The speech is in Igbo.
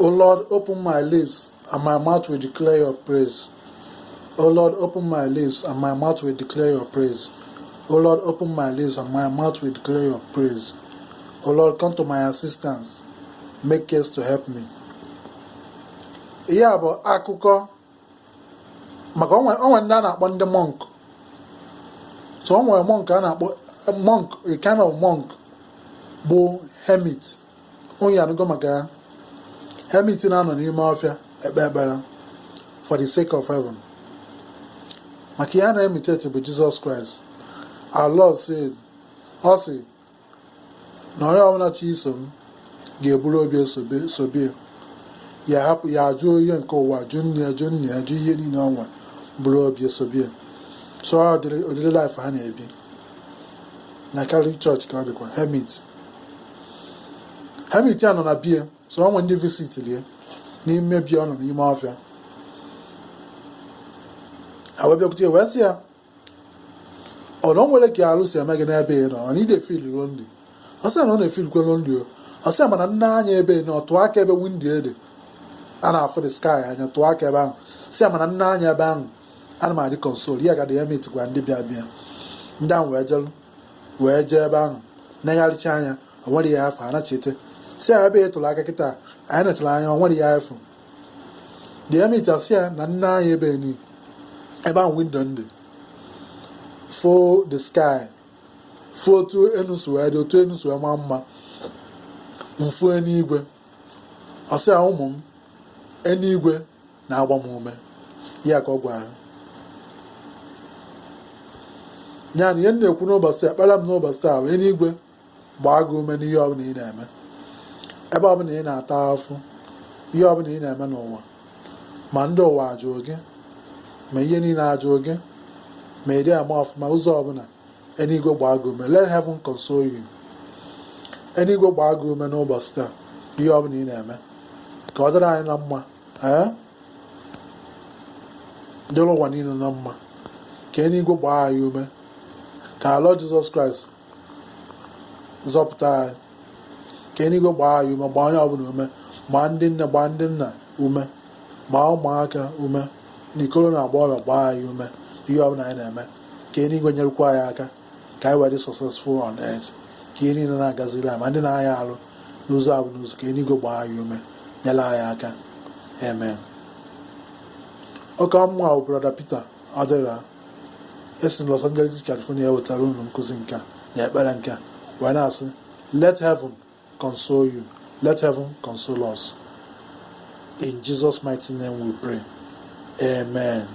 O Lord, open my lips, and my mouth will declare your praise. O Lord, open my lips, and my mouth will declare your praise. O Lord, open my lips, and my mouth will declare your praise. O Lord, come to my assistance. Make haste to help me. Ihe a bụ akụkọ maka onwe ndị a na-akpọ ndị monk. So onwe monk a na-akpọ monk, a kind of monk bụ hermit. Onye anụgo maka hermit na-anọ n'ime ọfịa ekpe ekpere for the sake of heaven. Maka ihe a na-imitate bụ Jesus Christ. Our Lord said, ọ sị na onye ọbụla chi iso m ga-eburu obi sobe ya hapụ ya ajụ ihe nke ụwa, jụ nne ya jụ ihe niile ọnwa buru obi sobe. So ụdịrị life ha na-ebi na Catholic Church ka ọ dịkwa hermit ya nọ na bie. So onwe ndị visit lie n'ime bie ọ nọ n'ime ọfịa. Awebiakwute wee sị ya ọ na o nwere ka alụ si eme gị n'ebe ị nọ, ọ na ị na-efil lonely. Ọ sị na ọ na-efil kwe lonely o. Ọ sị mana nne anya ebe na ọ tụọ aka ebe windo ede a na-afụ the sky anya, tụọ aka ebe ahụ. Sị mana nne anya ebe ahụ ana m adị console ya gadị ya metikwa ndị bịa ndị ahụ wee jee ebe ahụ negharịcha anya, o nwere ya afọ anachite. Sị ya ebe ị tụrụ aka kịta anyị netụrụ anya, o nwere ya efu. The hermit asị ya na nne anya ebe ni ebe ahụ windo ndị fo the sky fo otu enusu wee dị, otu enusu wee maa mma mfu eluigwe. Ọ sị ya ụmụ m, eluigwe na-agba m ume. Ya ka ọ gwa ha. Ya na ihe m na-ekwu n'ụbọchị a, kpara m n'ụbọchị taa bụ eluigwe gbaa gị ume n'ihe ọbụla ị na-eme, ebe ọbụla ị na-ata afụ, ihe ọbụla ị na-eme n'ụwa, ma ndị ụwa ajụrụ gị, ma ihe niile ajụrụ gị, ma ịdị ama ọfụma ụzọ ọbụla, eluigwe gbaa gị ume. Let heaven console you. Eluigwe gbaa gị ume n'ụbọchị taa, ihe ọbụla ị na-eme ka ọ dịrị anyị na mma, dịrị ụwa niile na mma. Ka eluigwe gbaa anyị ume, ka Lord Jesus Christ zọpụta anyị. Ka eluigwe gbaa anyị ume, gbaa onye ọbụla ume, gbaa ndị nne, gbaa ndị nna ume, gbaa ụmụaka ume, na ikoro na agbọghọbịa gbaa anyị ume ihe ọbụla anyị na-eme. Ka eluigwe nyerukwa anyị aka ka anyị wee dị successful on earth. Ka ihe niile na-agaziri anyị, ma ndị na-anya arụ n'ụzọ abụ n'ụzọ, ka eluigwe gbaa anyị ume, nyere anyị aka. Amen. Oke mmụọ bụ Brother Peter Odira esi Los Angeles, California wetara unu nkụzi nke na ekpere nke wee na-asị, let heaven console you, let heaven console us. In Jesus' mighty name we pray. Amen.